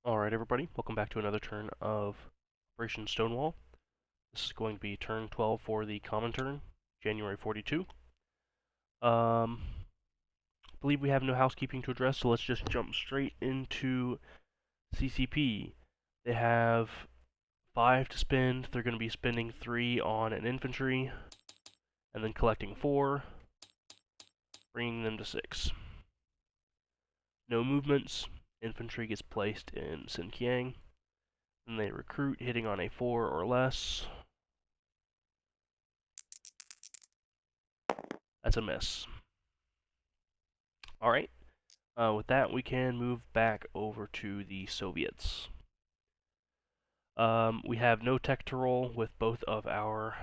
Alright everybody, welcome back to another turn of Operation Stonewall. This is going to be turn 12 for the Comintern, January 42. I believe we have no housekeeping to address, so let's just jump straight into CCP. They have 5 to spend. They're going to be spending 3 on an infantry, and then collecting 4, bringing them to 6. No movements. Infantry gets placed in Xinjiang. Then they recruit, hitting on a 4 or less. That's a miss. Alright, with that we can move back over to the Soviets. We have no tech to roll with both of our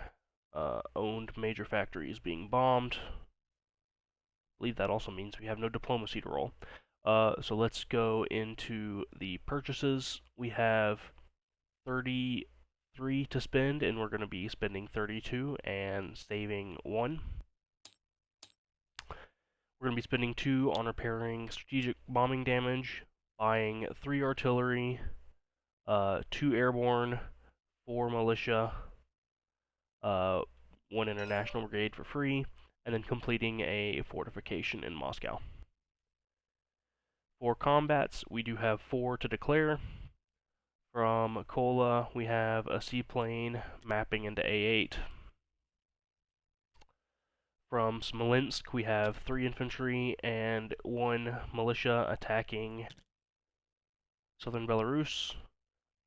owned major factories being bombed. I believe that also means we have no diplomacy to roll. So let's go into the purchases. We have 33 to spend, and we're going to be spending 32 and saving 1. We're going to be spending 2 on repairing strategic bombing damage, buying 3 artillery, 2 airborne, 4 militia, 1 international brigade for free, and then completing a fortification in Moscow. For combats, we do have 4 to declare. From Kola, we have a seaplane mapping into A8. From Smolensk, we have 3 infantry and 1 militia attacking southern Belarus,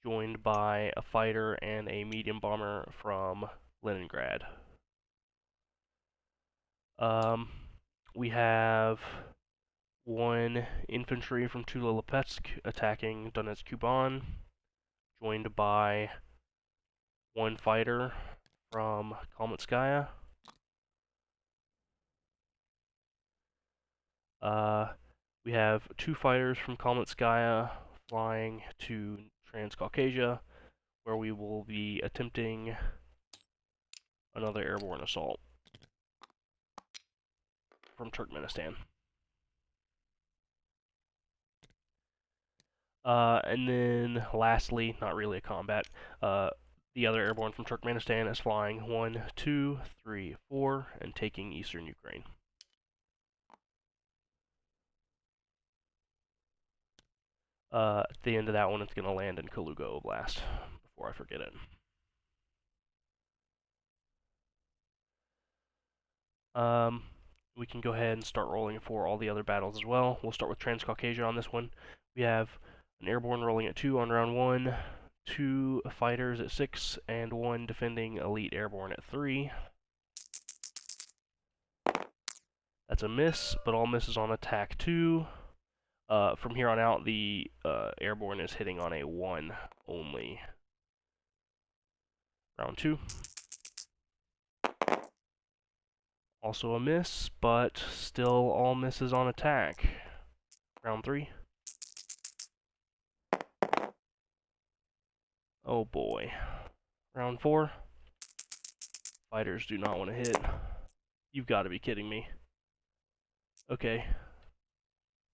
joined by a fighter and a medium bomber from Leningrad. We have 1 infantry from Tula-Lipetsk attacking Donetsk-Kuban, joined by 1 fighter from Kalmytskaya. We have 2 fighters from Kalmytskaya flying to Transcaucasia, where we will be attempting another airborne assault from Turkmenistan. And then lastly, not really a combat, the other airborne from Turkmenistan is flying 1, 2, 3, 4, and taking eastern Ukraine. At the end of that one, it's going to land in Kaluga Oblast, before I forget it. We can go ahead and start rolling for all the other battles as well. We'll start with Transcaucasia on this one. We have an airborne rolling at 2 on round 1, 2 fighters at 6, and 1 defending elite airborne at 3. That's a miss, but all misses on attack 2. From here on out, the airborne is hitting on a 1 only. Round 2. Also a miss, but still all misses on attack. Round 3. Oh boy. Round 4. Fighters do not want to hit. You've got to be kidding me. Okay.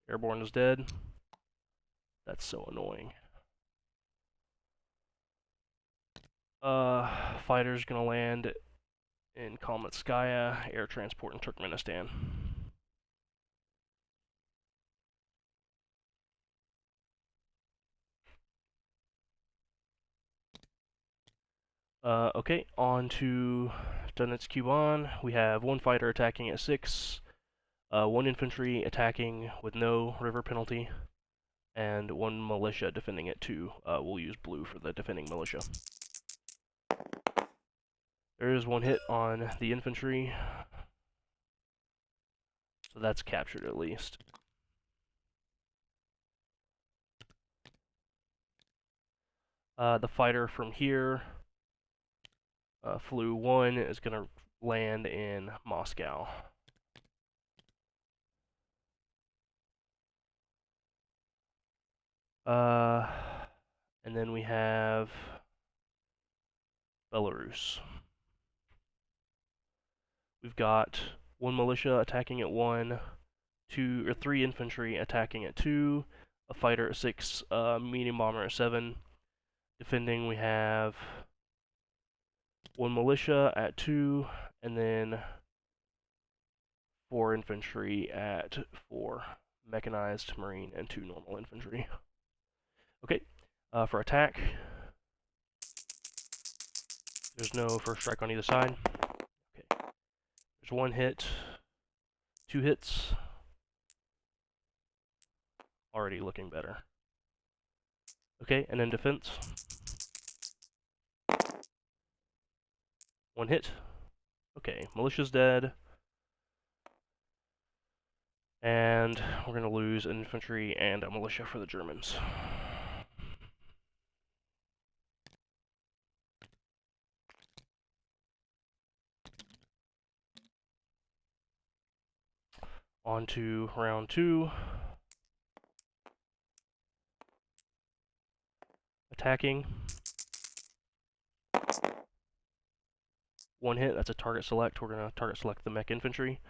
Airborne is dead. That's so annoying. Fighter's gonna land in Kalmytskaya, air transport in Turkmenistan. Okay, on to Donetsk-Kuban. We have 1 fighter attacking at 6, 1 infantry attacking with no river penalty, and 1 militia defending at 2. We'll use blue for the defending militia. There is 1 hit on the infantry, so that's captured at least. The fighter from here, Flu 1, is going to land in Moscow. And then we have Belarus. We've got 1 militia attacking at 1, 2 or 3 infantry attacking at 2, a fighter at 6, medium bomber at 7. Defending, we have 1 militia at 2, and then 4 infantry at 4. Mechanized, marine, and 2 normal infantry. Okay, for attack, there's no first strike on either side. Okay, there's 1 hit, 2 hits. Already looking better. Okay, and then defense. 1 hit. Okay, militia's dead. And we're going to lose an infantry and a militia for the Germans. On to round 2. Attacking. 1 hit, that's a target select. We're going to target select the mech infantry.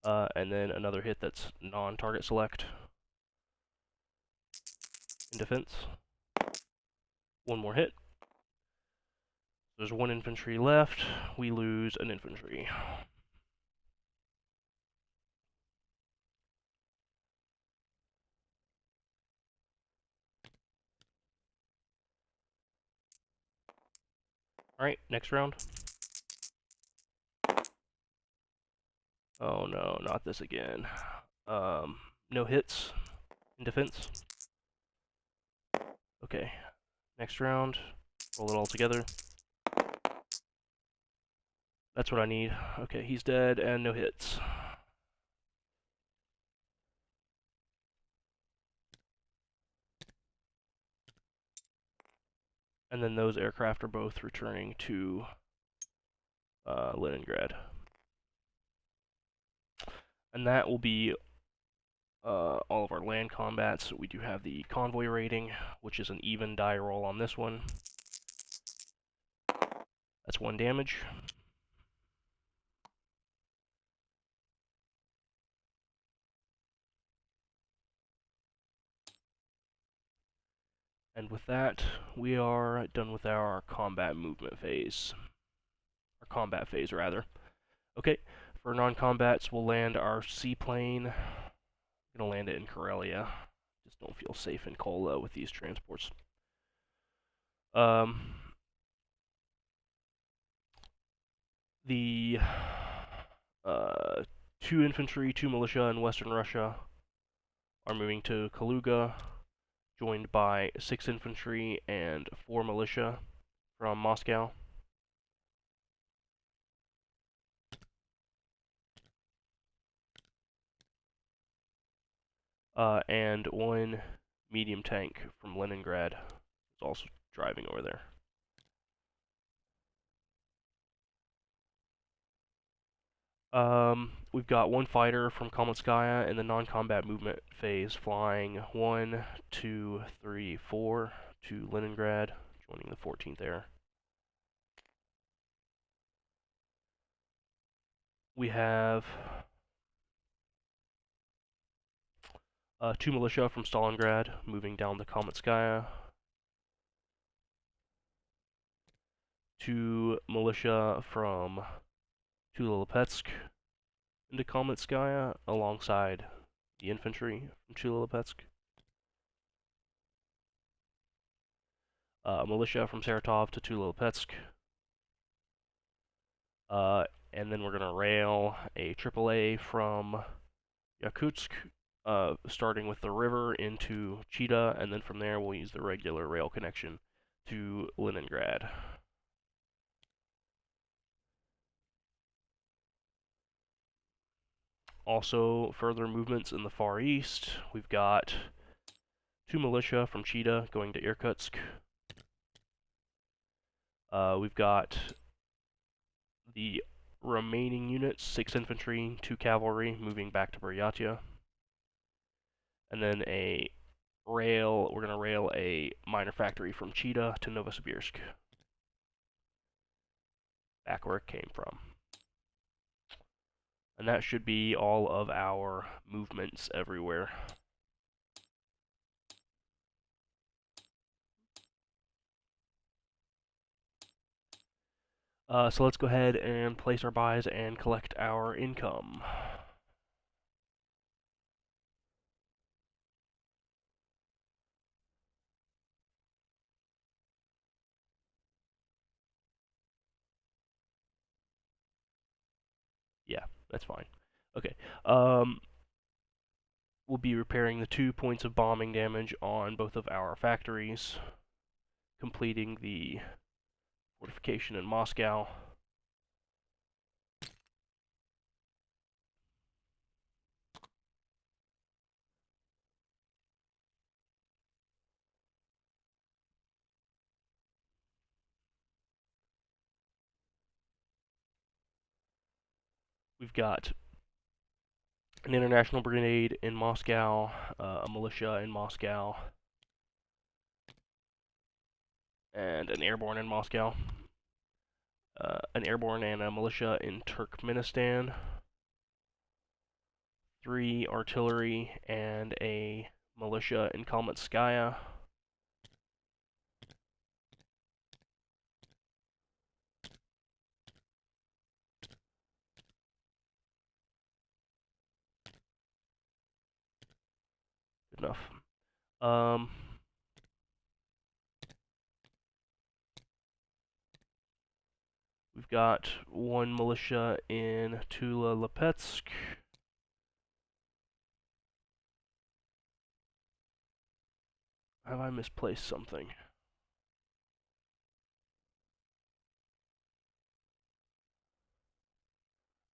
And then another hit that's non-target select. In defense. 1 more hit. There's 1 infantry left. We lose an infantry. Alright, next round. Oh no, not this again. No hits in defense. Okay, next round. Roll it all together. That's what I need. Okay, he's dead and no hits. And then those aircraft are both returning to Leningrad. And that will be all of our land combats. We do have the convoy rating, which is an even die roll on this one. That's 1 damage. And with that, we are done with our combat movement phase. Or combat phase, rather. Okay, for non-combats, we'll land our seaplane. I'm going to land it in Karelia. Just don't feel safe in Kola with these transports. The 2 infantry, 2 militia in Western Russia are moving to Kaluga, joined by 6 infantry and 4 militia from Moscow. And 1 medium tank from Leningrad is also driving over there. We've got 1 fighter from Komenskaya in the non-combat movement phase, flying 1, 2, 3, 4 to Leningrad, joining the 14th Air. We have 2 militia from Stalingrad moving down to Komenskaya. 2 militia from Tula-Lipetsk into Komenskaya alongside the infantry from Tula-Lipetsk. Militia from Saratov to Tula-Lipetsk. And then we're going to rail a AAA from Yakutsk, starting with the river into Chita, and then from there we'll use the regular rail connection to Leningrad. Also, further movements in the Far East. We've got 2 militia from Chita going to Irkutsk. We've got the remaining units, 6 infantry, 2 cavalry, moving back to Buryatia. And then we're going to rail a minor factory from Chita to Novosibirsk. Back where it came from. And that should be all of our movements everywhere. So let's go ahead and place our buys and collect our income. Yeah, that's fine. Okay. We'll be repairing the 2 points of bombing damage on both of our factories, completing the fortification in Moscow. We've got an international brigade in Moscow, a militia in Moscow, and an airborne in Moscow, an airborne and a militia in Turkmenistan, 3 artillery and a militia in Kalmytskaya, good enough. We've got 1 militia in Tula-Lipetsk. Have I misplaced something?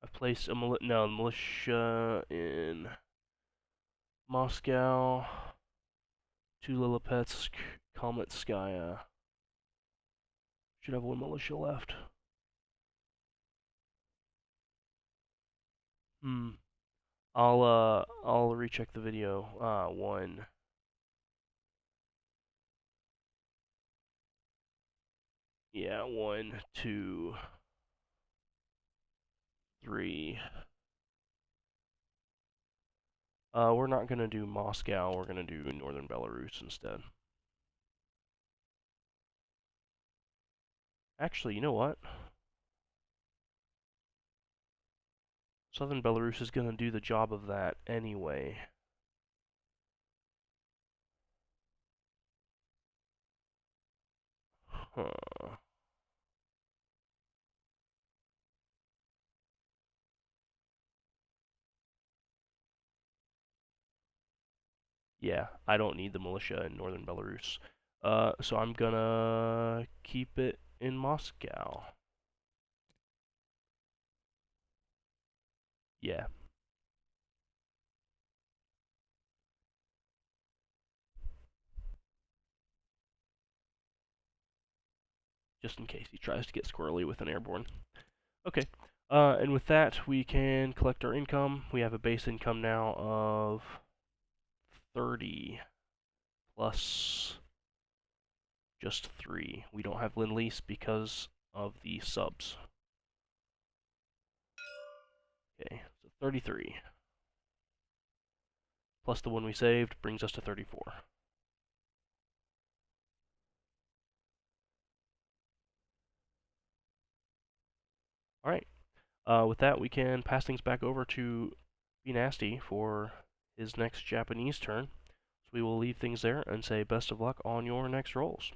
I've placed a militia in Moscow, Tula-Lipetsk, Kalmytskaya. Should have 1 militia left. I'll recheck the video. 1. Yeah, 1, 2, 3. We're not gonna do Moscow. We're gonna do northern Belarus instead. Actually, you know what? Southern Belarus is gonna do the job of that anyway. Huh. Yeah, I don't need the militia in northern Belarus. So I'm gonna keep it in Moscow. Yeah. Just in case he tries to get squirrely with an airborne. Okay. And with that, we can collect our income. We have a base income now of 30 plus just 3. We don't have Lend-Lease because of the subs. Okay, so 33 plus the one we saved brings us to 34. Alright, with that we can pass things back over to Be Nasty for his next Japanese turn. So we will leave things there and say best of luck on your next rolls.